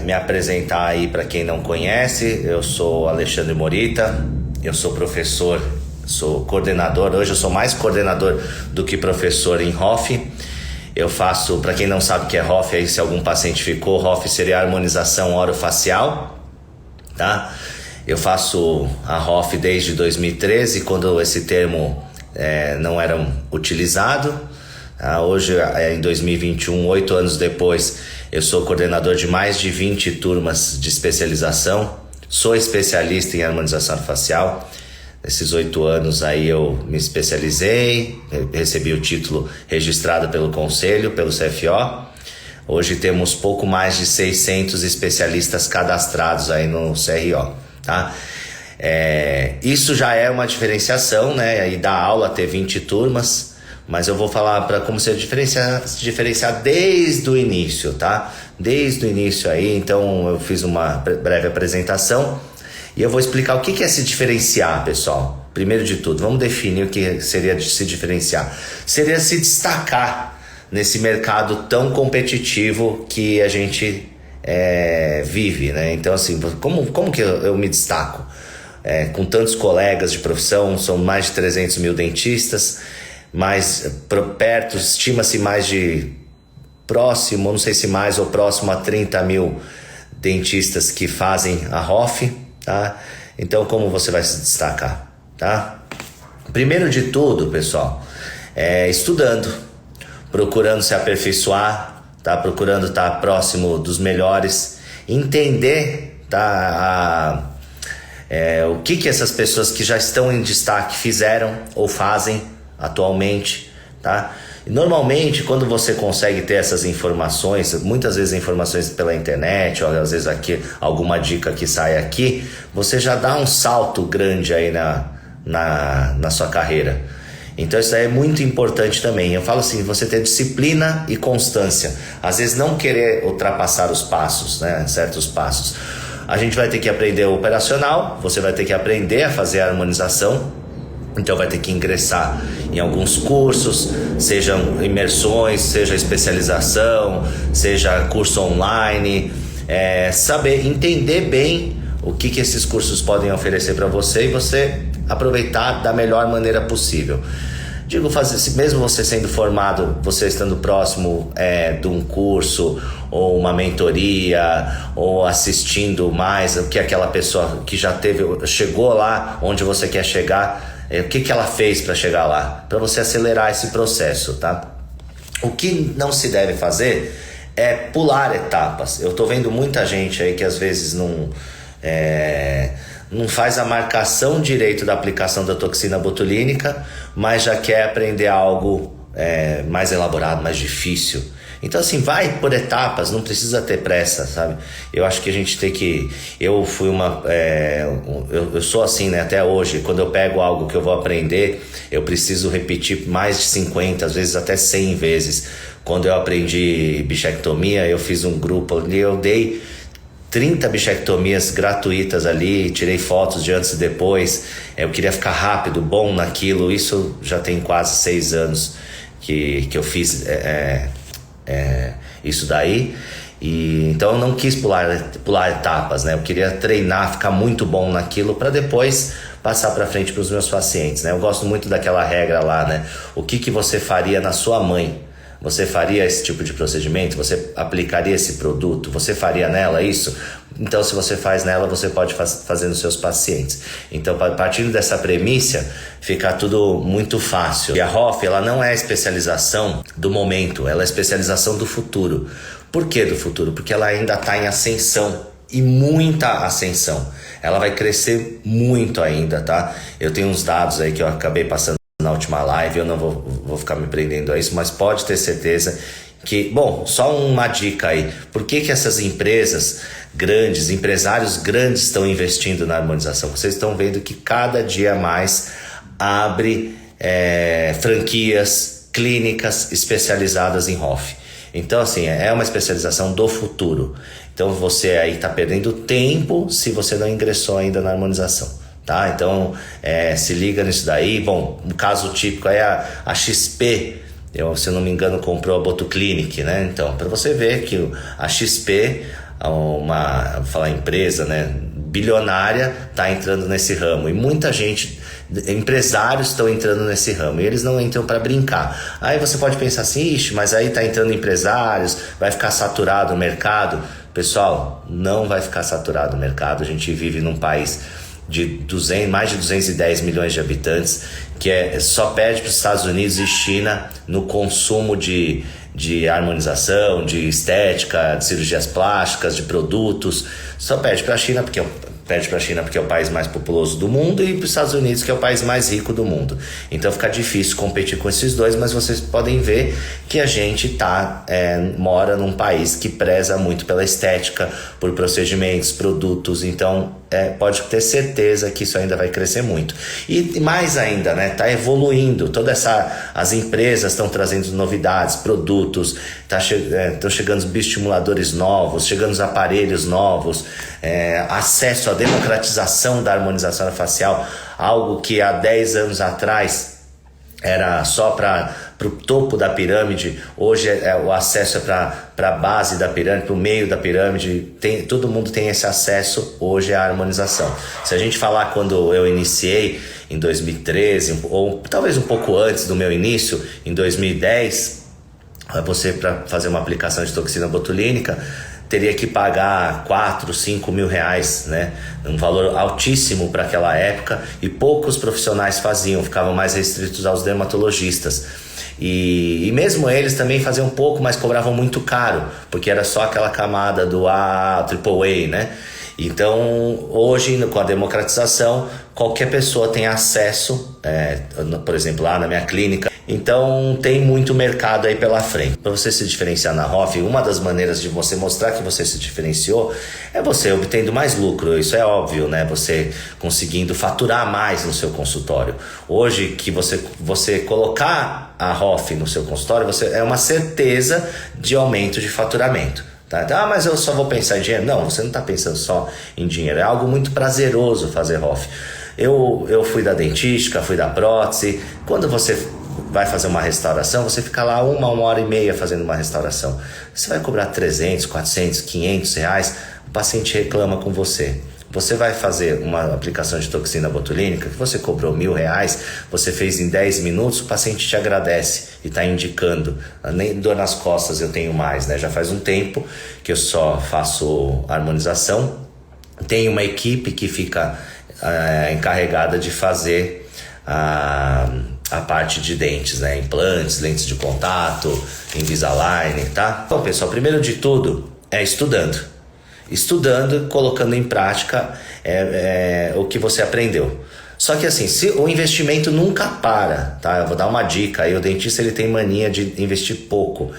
Me apresentar aí para quem não conhece, eu sou Alexandre Morita, eu sou professor, sou coordenador, hoje eu sou mais coordenador do que professor em HOF. Eu faço, para quem não sabe o que é HOF, aí se algum paciente ficou, HOF seria a harmonização orofacial, tá? Eu faço a HOF desde 2013, quando esse termo não era utilizado. Hoje, em 2021, 8 anos depois, eu sou coordenador de mais de 20 turmas de especialização. Sou especialista em harmonização facial. Nesses 8 anos aí eu me especializei, recebi o título registrado pelo Conselho, pelo CFO. Hoje temos pouco mais de 600 especialistas cadastrados aí no CRO, tá? Isso já é uma diferenciação, né? Aí da aula ter 20 turmas, mas eu vou falar para como se diferenciar desde o início, tá? Desde o início aí, então eu fiz uma breve apresentação e eu vou explicar o que é se diferenciar, pessoal. Primeiro de tudo, vamos definir o que seria se diferenciar. Seria se destacar nesse mercado tão competitivo que a gente vive, né? Então assim, como que eu me dstaco? Com tantos colegas de profissão, são mais de 300 mil dentistas, mais perto, estima-se mais de próximo, não sei se mais ou próximo a 30 mil dentistas que fazem a HOF, tá? Então como você vai se destacar, tá? Primeiro de tudo, pessoal, estudando, procurando se aperfeiçoar, tá? Procurando estar próximo dos melhores, entender, tá? O que essas pessoas que já estão em destaque fizeram ou fazem atualmente, tá? E normalmente quando você consegue ter essas informações, muitas vezes informações pela internet, ou às vezes aqui alguma dica que sai aqui, você já dá um salto grande aí na sua carreira. Então isso aí é muito importante também. Eu falo assim, você ter disciplina e constância, às vezes não querer ultrapassar os passos, né? Certos passos. A gente vai ter que aprender o operacional, você vai ter que aprender a fazer a harmonização. Então vai ter que ingressar em alguns cursos, sejam imersões, seja especialização, seja curso online, saber, entender bem o que esses cursos podem oferecer para você e você aproveitar da melhor maneira possível. Digo, mesmo você sendo formado, você estando próximo de um curso ou uma mentoria ou assistindo mais o que aquela pessoa que já chegou lá onde você quer chegar, o que ela fez para chegar lá, para você acelerar esse processo, tá? O que não se deve fazer é pular etapas. Eu tô vendo muita gente aí que às vezes não faz a marcação direito da aplicação da toxina botulínica, mas já quer aprender algo mais elaborado, mais difícil. Então assim, vai por etapas, não precisa ter pressa, sabe? Eu acho que a gente tem que... Eu fui eu sou assim, né? Até hoje, quando eu pego algo que eu vou aprender, eu preciso repetir mais de 50, às vezes até 100 vezes. Quando eu aprendi bichectomia, eu fiz um grupo ali, eu dei 30 bichectomias gratuitas ali, tirei fotos de antes e depois. Eu queria ficar rápido, bom naquilo. Isso já tem quase 6 anos que eu fiz isso daí. E então eu não quis pular etapas, né? Eu queria treinar, ficar muito bom naquilo para depois passar para frente para os meus pacientes, né? Eu gosto muito daquela regra lá, né? O que você faria na sua mãe? Você faria esse tipo de procedimento? Você aplicaria esse produto? Você faria nela isso? Então, se você faz nela, você pode fazer nos seus pacientes. Então, partindo dessa premissa, fica tudo muito fácil. E a HOF, ela não é a especialização do momento, ela é a especialização do futuro. Por que do futuro? Porque ela ainda está em ascensão, e muita ascensão. Ela vai crescer muito ainda, tá? Eu tenho uns dados aí que eu acabei passando na última live, eu não vou ficar me prendendo a isso, mas pode ter certeza que, bom, só uma dica aí, por que essas empresas grandes, empresários grandes estão investindo na harmonização? Vocês estão vendo que cada dia mais abre franquias, clínicas especializadas em HOF. Então assim, é uma especialização do futuro. Então você aí está perdendo tempo se você não ingressou ainda na harmonização. Tá? Então se liga nisso daí. Bom, um caso típico é a XP, se eu não me engano comprou a Botoclinic, né? Então, para você ver que a XP, vou falar empresa, né, bilionária está entrando nesse ramo, e muita gente, empresários estão entrando nesse ramo, e eles não entram para brincar. Aí você pode pensar assim, ixi, mas aí está entrando empresários, vai ficar saturado o mercado. Pessoal, não vai ficar saturado o mercado. A gente vive num país de mais de 210 milhões de habitantes, que só perde para os Estados Unidos e China no consumo de harmonização, de estética, de cirurgias plásticas, de produtos. Só perde para a China porque é o país mais populoso do mundo, e para os Estados Unidos, que é o país mais rico do mundo. Então fica difícil competir com esses dois, mas vocês podem ver que a gente mora num país que preza muito pela estética, por procedimentos, produtos. Então pode ter certeza que isso ainda vai crescer muito. E mais ainda, né, tá evoluindo. As empresas estão trazendo novidades, produtos, estão chegando bioestimuladores novos, chegando os aparelhos novos, acesso à democratização da harmonização facial, algo que há 10 anos atrás era só para o topo da pirâmide. Hoje o acesso é para a base da pirâmide, para o meio da pirâmide. Todo mundo tem esse acesso hoje à harmonização. Se a gente falar quando eu iniciei em 2013, ou talvez um pouco antes do meu início, em 2010, você, para fazer uma aplicação de toxina botulínica, teria que pagar 4, 5 mil reais, né? Um valor altíssimo para aquela época, e poucos profissionais faziam, ficavam mais restritos aos dermatologistas. E mesmo eles também faziam um pouco, mas cobravam muito caro, porque era só aquela camada do AAA, né? Então, hoje, com a democratização, qualquer pessoa tem acesso, por exemplo, lá na minha clínica. Então, tem muito mercado aí pela frente. Para você se diferenciar na Hoff, uma das maneiras de você mostrar que você se diferenciou é você obtendo mais lucro. Isso é óbvio, né? Você conseguindo faturar mais no seu consultório. Hoje, que você colocar a Hoff no seu consultório, é uma certeza de aumento de faturamento. Tá? Mas eu só vou pensar em dinheiro. Não, você não está pensando só em dinheiro. É algo muito prazeroso fazer Hoff. Eu fui da dentística, fui da prótese. Quando você vai fazer uma restauração, você fica lá uma hora e meia fazendo uma restauração. Você vai cobrar 300, 400, 500 reais, o paciente reclama com você. Você vai fazer uma aplicação de toxina botulínica que você cobrou R$1.000, você fez em 10 minutos, o paciente te agradece e está indicando. Nem dor nas costas eu tenho mais, né? Já faz um tempo que eu só faço harmonização. Tem uma equipe que fica encarregada de fazer a parte de dentes, né? Implantes, lentes de contato, Invisalign, tá? Bom, pessoal, primeiro de tudo é estudando, colocando em prática o que você aprendeu. Só que assim, o investimento nunca para, tá? Eu vou dar uma dica aí, o dentista ele tem mania de investir pouco.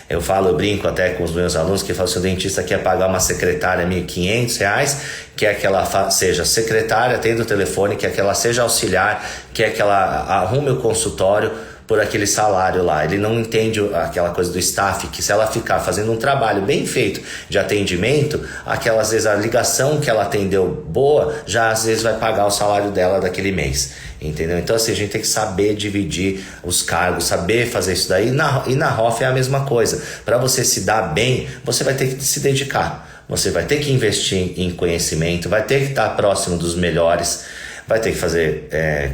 Eu brinco até com os meus alunos que falam, se o dentista quer pagar uma secretária R$1.500, quer que ela seja secretária, atenda o telefone, quer que ela seja auxiliar, quer que ela arrume o consultório por aquele salário lá. Ele não entende aquela coisa do staff, que se ela ficar fazendo um trabalho bem feito de atendimento, às vezes a ligação que ela atendeu boa, já às vezes vai pagar o salário dela daquele mês, entendeu? Então assim, a gente tem que saber dividir os cargos, saber fazer isso daí, e na Hoff é a mesma coisa. Para você se dar bem, você vai ter que se dedicar, você vai ter que investir em conhecimento, vai ter que estar próximo dos melhores, vai ter que fazer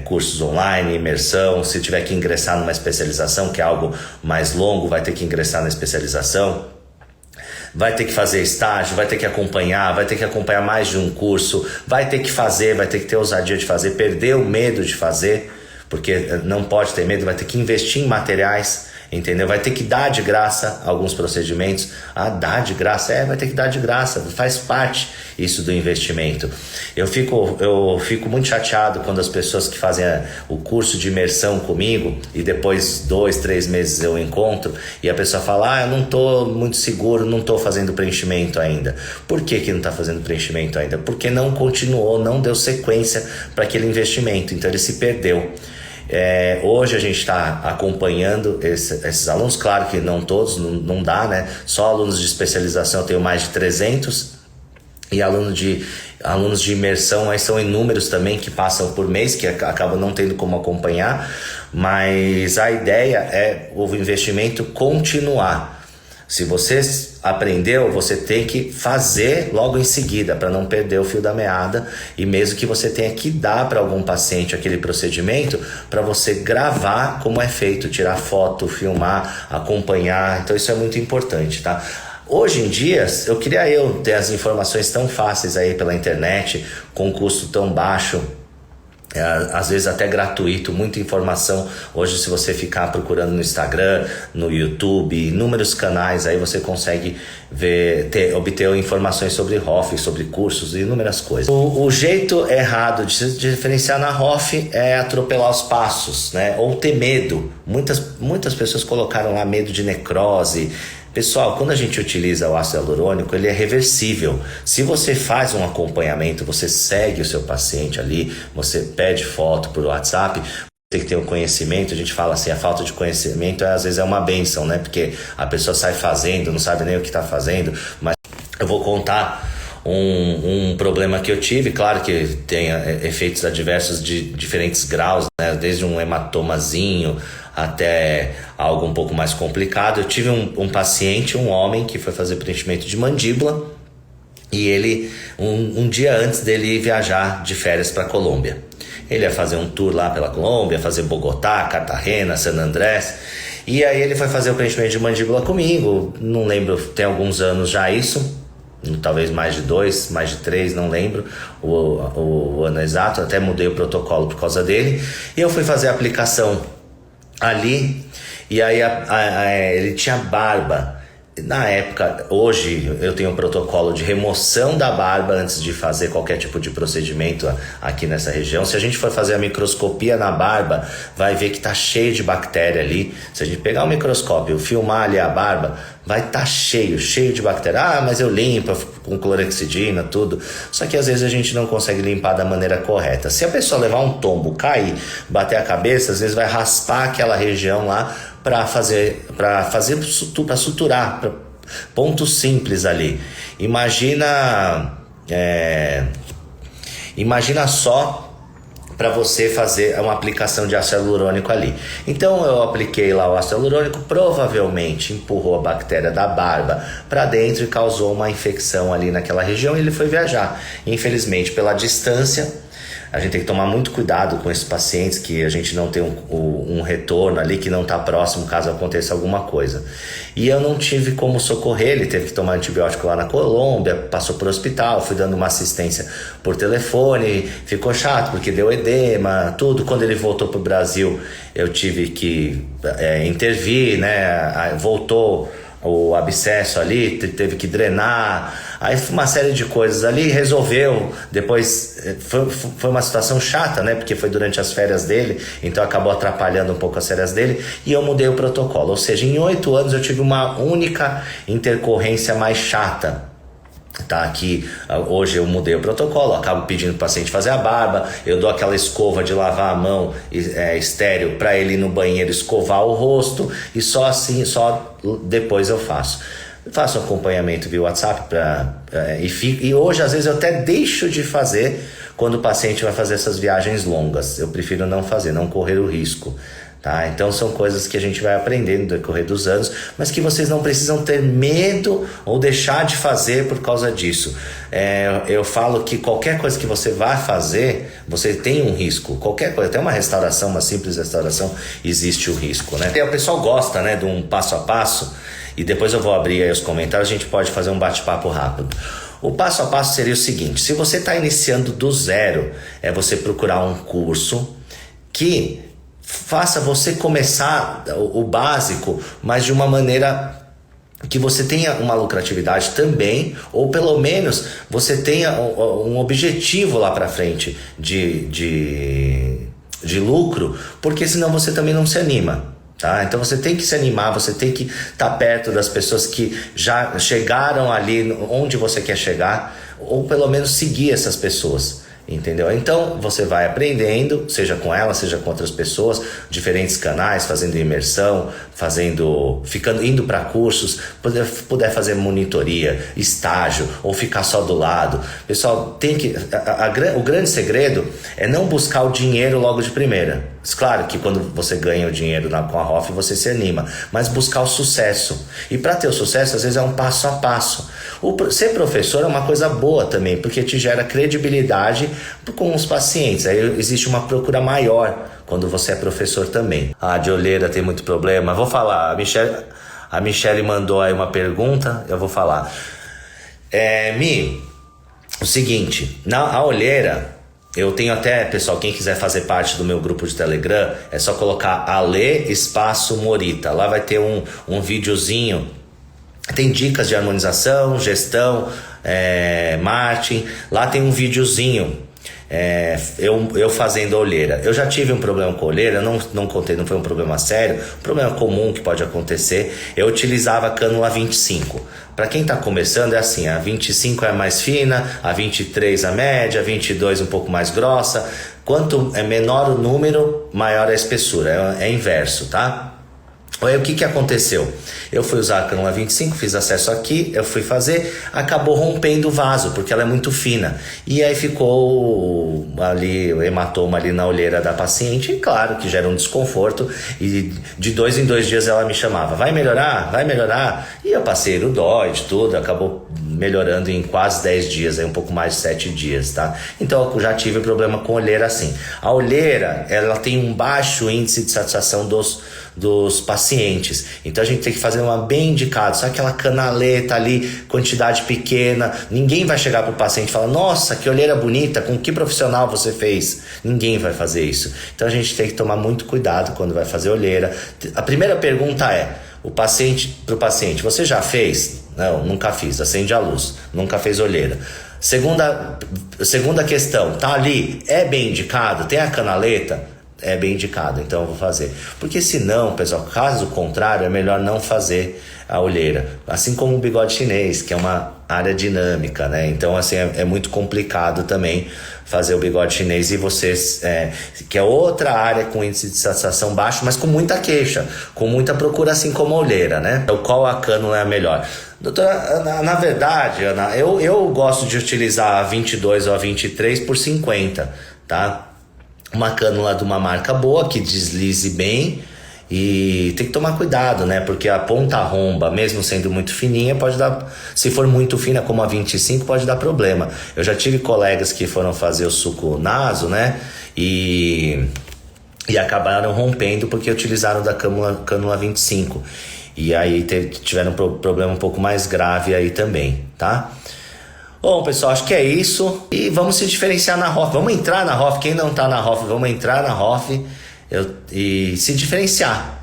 cursos online, imersão. Se tiver que ingressar numa especialização, que é algo mais longo, vai ter que ingressar na especialização. Vai ter que fazer estágio, vai ter que acompanhar mais de um curso, vai ter que ter ousadia de fazer, perder o medo de fazer, porque não pode ter medo, vai ter que investir em materiais, entendeu? Vai ter que dar de graça alguns procedimentos. Dar de graça? Vai ter que dar de graça, faz parte isso do investimento. Eu fico muito chateado quando as pessoas que fazem o curso de imersão comigo e depois 2, 3 meses eu encontro e a pessoa fala, eu não estou muito seguro, não estou fazendo preenchimento ainda. Por que não está fazendo preenchimento ainda? Porque não continuou, não deu sequência para aquele investimento, então ele se perdeu. Hoje a gente está acompanhando esses alunos, claro que não todos, não dá, né? Só alunos de especialização eu tenho mais de 300, e alunos de imersão aí são inúmeros também, que passam por mês, que acabam não tendo como acompanhar, mas a ideia é o investimento continuar. Se você aprendeu, você tem que fazer logo em seguida para não perder o fio da meada, e mesmo que você tenha que dar para algum paciente aquele procedimento, para você gravar como é feito, tirar foto, filmar, acompanhar. Então isso é muito importante, tá? Hoje em dia, eu queria ter as informações tão fáceis aí pela internet, com custo tão baixo, às vezes até gratuito, muita informação. Hoje, se você ficar procurando no Instagram, no YouTube, inúmeros canais, aí você consegue obter informações sobre Hoff, sobre cursos e inúmeras coisas. O jeito errado de se diferenciar na Hoff é atropelar os passos, né? Ou ter medo. Muitas pessoas colocaram lá medo de necrose. Pessoal, quando a gente utiliza o ácido hialurônico, ele é reversível. Se você faz um acompanhamento, você segue o seu paciente ali, você pede foto por WhatsApp, tem que ter um conhecimento. A gente fala assim, a falta de conhecimento às vezes é uma bênção, né? Porque a pessoa sai fazendo, não sabe nem o que está fazendo. Mas eu vou contar um problema que eu tive. Claro que tem efeitos adversos de diferentes graus, né? Desde um hematomazinho até algo um pouco mais complicado. Eu tive um paciente, um homem, que foi fazer preenchimento de mandíbula, e ele, um dia antes dele ir viajar de férias para a Colômbia, ele ia fazer um tour lá pela Colômbia, fazer Bogotá, Cartagena, San Andrés, e aí ele foi fazer o preenchimento de mandíbula comigo. Não lembro, tem alguns anos já isso, talvez mais de 2, mais de 3, não lembro o ano exato. Até mudei o protocolo por causa dele, e eu fui fazer a aplicação ali, e aí ele tinha barba. Na época, hoje eu tenho um protocolo de remoção da barba antes de fazer qualquer tipo de procedimento aqui nessa região. Se a gente for fazer a microscopia na barba, vai ver que tá cheio de bactéria ali. Se a gente pegar o microscópio, filmar ali a barba, vai estar cheio de bactéria. Mas eu limpo com clorexidina, tudo. Só que às vezes a gente não consegue limpar da maneira correta. Se a pessoa levar um tombo, cair, bater a cabeça, às vezes vai raspar aquela região lá para suturar, pra pontos simples ali. Imagina só para você fazer uma aplicação de ácido hialurônico ali. Então eu apliquei lá o ácido hialurônico, provavelmente empurrou a bactéria da barba para dentro e causou uma infecção ali naquela região, e ele foi viajar. Infelizmente, pela distância, a gente tem que tomar muito cuidado com esses pacientes, que a gente não tem um retorno ali, que não está próximo caso aconteça alguma coisa. E eu não tive como socorrer, ele teve que tomar antibiótico lá na Colômbia, passou por hospital, fui dando uma assistência por telefone, ficou chato porque deu edema, tudo. Quando ele voltou para o Brasil, eu tive que intervir, né? Voltou o abscesso ali, teve que drenar, aí uma série de coisas ali, resolveu. Depois foi uma situação chata, né, porque foi durante as férias dele, então acabou atrapalhando um pouco as férias dele, e eu mudei o protocolo. Ou seja, em 8 anos eu tive uma única intercorrência mais chata, tá? Que hoje eu mudei o protocolo, acabo pedindo para o paciente fazer a barba, eu dou aquela escova de lavar a mão estéril para ele ir no banheiro escovar o rosto, e só assim, só depois eu faço acompanhamento via WhatsApp e hoje às vezes eu até deixo de fazer quando o paciente vai fazer essas viagens longas. Eu prefiro não fazer, não correr o risco, tá? Então são coisas que a gente vai aprendendo no decorrer dos anos, mas que vocês não precisam ter medo ou deixar de fazer por causa disso. Eu falo que qualquer coisa que você vai fazer, você tem um risco. Qualquer coisa, até uma restauração, uma simples restauração, existe o risco, né? O pessoal gosta, né, de um passo a passo, e depois eu vou abrir aí os comentários, a gente pode fazer um bate-papo rápido. O passo a passo seria o seguinte: se você está iniciando do zero, é você procurar um curso que faça você começar o básico, mas de uma maneira que você tenha uma lucratividade também, ou pelo menos você tenha um objetivo lá para frente de lucro, porque senão você também não se anima. Tá? Então você tem que se animar, você tem que estar perto das pessoas que já chegaram ali onde você quer chegar, ou pelo menos seguir essas pessoas. Entendeu? Então você vai aprendendo, seja com ela, seja com outras pessoas, diferentes canais, fazendo imersão, indo para cursos, puder fazer monitoria, estágio, ou ficar só do lado. Pessoal, o grande segredo é não buscar o dinheiro logo de primeira. Claro que quando você ganha o dinheiro com a Hoff, você se anima, mas buscar o sucesso. E para ter o sucesso, às vezes é um passo a passo. Ser professor é uma coisa boa também, porque te gera credibilidade com os pacientes. Aí existe uma procura maior quando você é professor também. De olheira tem muito problema. Vou falar, a Michele mandou aí uma pergunta, eu vou falar. O seguinte, a olheira, eu tenho até, pessoal, quem quiser fazer parte do meu grupo de Telegram, é só colocar Ale Espaço Morita. Lá vai ter um videozinho. Tem dicas de harmonização, gestão, marketing. Lá tem um videozinho, eu fazendo a olheira. Eu já tive um problema com a olheira, não contei, não foi um problema sério, um problema comum que pode acontecer. Eu utilizava a cânula 25. Para quem está começando é assim, a 25 é a mais fina, a 23 a média, a 22 um pouco mais grossa. Quanto é menor o número, maior a espessura, é inverso, tá? Aí o que aconteceu? Eu fui usar a cânula 25, fiz acesso aqui, eu fui fazer, acabou rompendo o vaso, porque ela é muito fina. E aí ficou ali, o hematoma ali na olheira da paciente, e claro que gera um desconforto. E de 2 em 2 dias ela me chamava, vai melhorar? Vai melhorar? E eu passei Irudoide, tudo, acabou melhorando em quase 10 dias, aí um pouco mais de 7 dias, tá? Então eu já tive problema com olheira assim. A olheira, ela tem um baixo índice de satisfação dos pacientes. Então a gente tem que fazer uma bem indicada, só aquela canaleta ali, quantidade pequena. Ninguém vai chegar pro paciente e falar, nossa, que olheira bonita, com que profissional você fez? Ninguém vai fazer isso. Então a gente tem que tomar muito cuidado quando vai fazer olheira. A primeira pergunta é, pro paciente, você já fez? Não, nunca fiz. Acende a luz, nunca fez olheira. Segunda questão, tá ali, é bem indicado? Tem a canaleta? É bem indicado, então eu vou fazer. Porque senão, pessoal, caso contrário, é melhor não fazer a olheira. Assim como o bigode chinês, que é uma área dinâmica, né? Então, assim, é muito complicado também fazer o bigode chinês e vocês... que é outra área com índice de satisfação baixo, mas com muita queixa, com muita procura, assim como a olheira, né? Então, qual a cânula é a melhor? Doutora, na verdade, Ana, eu gosto de utilizar a 22 ou a 23 por 50, tá? Uma cânula de uma marca boa, que deslize bem, e tem que tomar cuidado, né? Porque a ponta romba, mesmo sendo muito fininha, pode dar... Se for muito fina, como a 25, pode dar problema. Eu já tive colegas que foram fazer o suco naso, né? E acabaram rompendo porque utilizaram da cânula 25. E aí tiveram um problema um pouco mais grave aí também, tá? Bom, pessoal, acho que é isso. E vamos se diferenciar na Hoff. Vamos entrar na Hoff. Quem não tá na Hoff, vamos entrar na Hoff e se diferenciar.